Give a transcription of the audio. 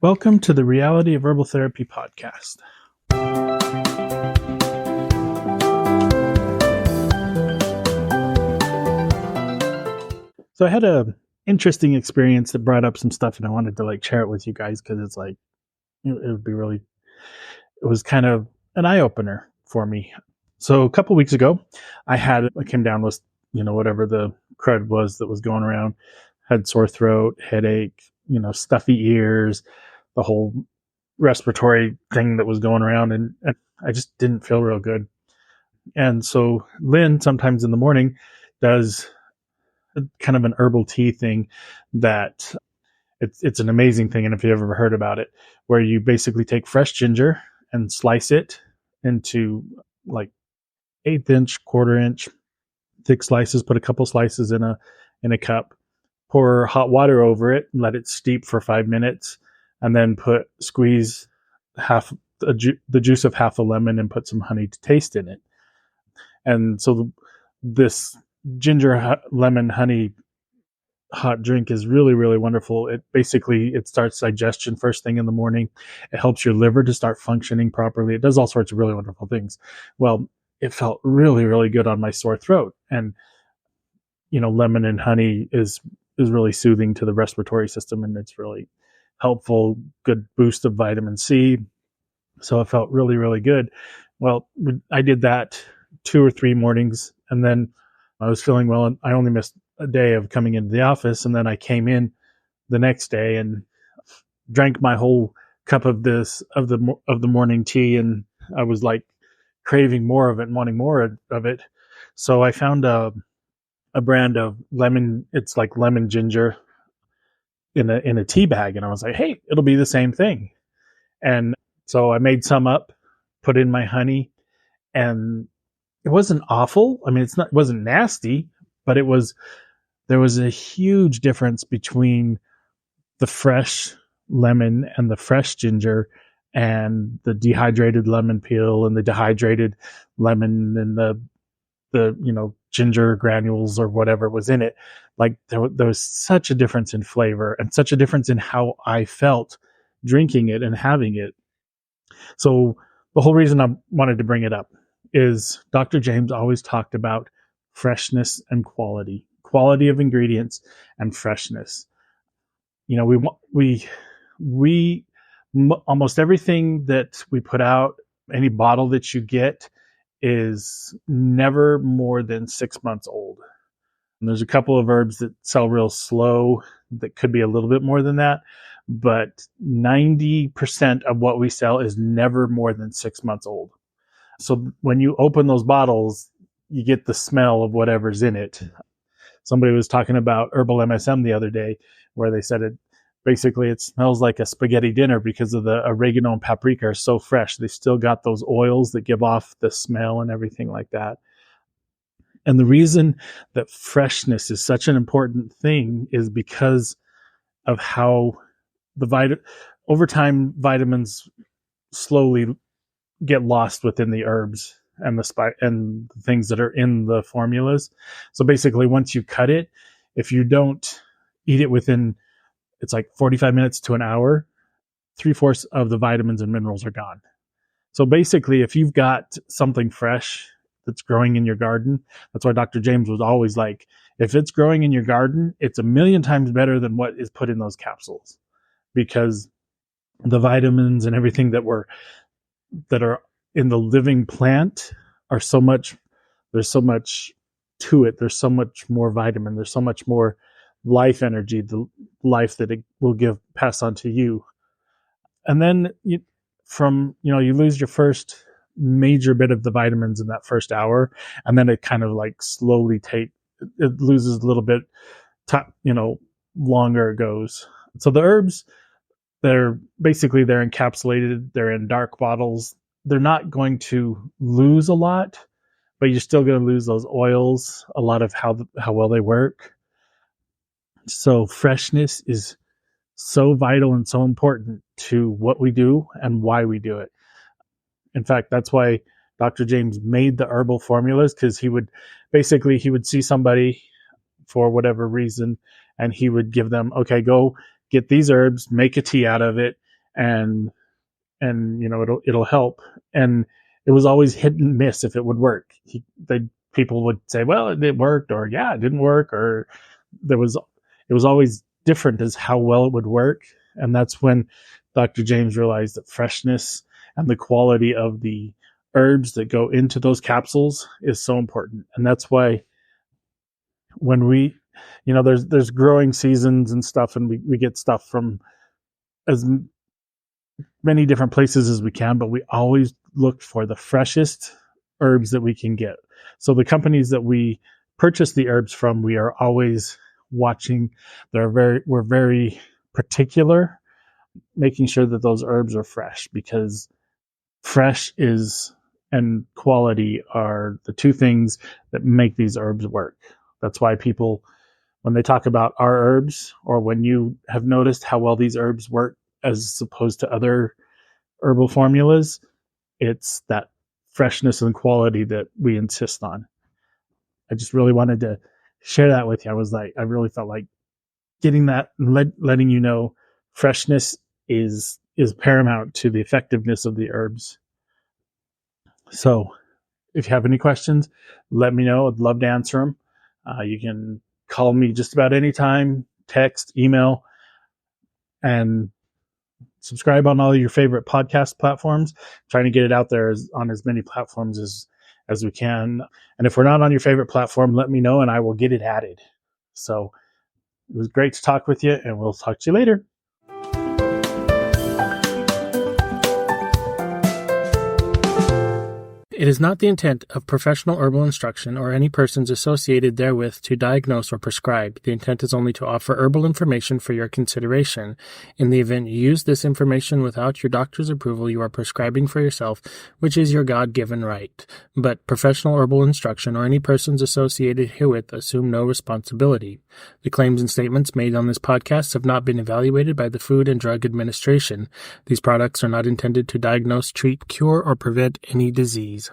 Welcome to the Reality of Herbal Therapy podcast. So I had a interesting experience that brought up some stuff, and I wanted to share it with you guys because it's it was kind of an eye opener for me. So a couple weeks ago, I came down with whatever the crud was that was going around. Had sore throat, headache, stuffy ears, the whole respiratory thing that was going around, and I just didn't feel real good. And so Lynn sometimes in the morning does kind of an herbal tea thing that it's an amazing thing. And if you ever heard about it, where you basically take fresh ginger and slice it into like 1/8 inch, 1/4 inch thick slices, put a couple slices in a cup, pour hot water over it and let it steep for 5 minutes, and then squeeze the juice of half a lemon and put some honey to taste in it. And so this ginger lemon honey hot drink is really, really wonderful. It starts digestion first thing in the morning. It helps your liver to start functioning properly. It does all sorts of really wonderful things. Well, it felt really, really good on my sore throat. And, lemon and honey is really soothing to the respiratory system, and it's really helpful, good boost of vitamin C. So it felt really, really good. Well, I did that 2 or 3 mornings, and then I was feeling well, and I only missed a day of coming into the office, and then I came in the next day and drank my whole cup of the morning tea, and I was craving more of it and wanting more of it. So I found a brand of lemon. It's like lemon ginger in a tea bag, and I was like, hey, it'll be the same thing. And so I made some up, put in my honey, and it wasn't awful. I mean, it wasn't nasty, but there was a huge difference between the fresh lemon and the fresh ginger and the dehydrated lemon peel and the dehydrated lemon and the ginger granules or whatever was in it. There was such a difference in flavor and such a difference in how I felt drinking it and having it. So the whole reason I wanted to bring it up is Dr. James always talked about freshness and quality of ingredients and freshness. We almost everything that we put out, any bottle that you get, is never more than 6 months old. And there's a couple of herbs that sell real slow that could be a little bit more than that, but 90% of what we sell is never more than 6 months old. So when you open those bottles, you get the smell of whatever's in it. Somebody was talking about herbal MSM the other day, where they said it smells like a spaghetti dinner because of the oregano and paprika are so fresh. They still got those oils that give off the smell and everything like that. And the reason that freshness is such an important thing is because of how over time, vitamins slowly get lost within the herbs and the things that are in the formulas. So basically, once you cut it, if you don't eat it within, it's 45 minutes to an hour, 3/4 of the vitamins and minerals are gone. So basically, if you've got something fresh that's growing in your garden, that's why Dr. James was always like, if it's growing in your garden, it's 1,000,000 times better than what is put in those capsules, because the vitamins and everything that are in the living plant are there's so much to it. There's so much more vitamin. There's so much more life energy, the life that it will pass on to you. And then you lose your first major bit of the vitamins in that first hour. And then it kind of slowly it loses a little bit, longer it goes. So the herbs, they're encapsulated. They're in dark bottles. They're not going to lose a lot, but you're still going to lose those oils, a lot of how well they work. So freshness is so vital and so important to what we do and why we do it. In fact, that's why Dr. James made the herbal formulas, because he would see somebody for whatever reason, and he would give them, okay, go get these herbs, make a tea out of it, and it'll help. And it was always hit and miss if it would work. People would say, well, it worked, or yeah, it didn't work, or it was always different as how well it would work. And that's when Dr. James realized that freshness and the quality of the herbs that go into those capsules is so important. And that's why when there's growing seasons and stuff, and we get stuff from as many different places as we can, but we always look for the freshest herbs that we can get. So the companies that we purchase the herbs from, we are always watching. We're very particular, making sure that those herbs are fresh, because fresh and quality are the two things that make these herbs work. That's why people, when they talk about our herbs, or when you have noticed how well these herbs work as opposed to other herbal formulas, it's that freshness and quality that we insist on. I just really wanted to share that with you. I really felt like getting that and letting you know freshness is paramount to the effectiveness of the herbs. So if you have any questions, let me know. I'd love to answer them. You can call me just about any time, text, email, and subscribe on all your favorite podcast platforms. Trying to get it out there on as many platforms as we can. And if we're not on your favorite platform, let me know and I will get it added. So it was great to talk with you, and we'll talk to you later. It is not the intent of professional herbal instruction or any persons associated therewith to diagnose or prescribe. The intent is only to offer herbal information for your consideration. In the event you use this information without your doctor's approval, you are prescribing for yourself, which is your God-given right. But professional herbal instruction or any persons associated herewith assume no responsibility. The claims and statements made on this podcast have not been evaluated by the Food and Drug Administration. These products are not intended to diagnose, treat, cure, or prevent any disease.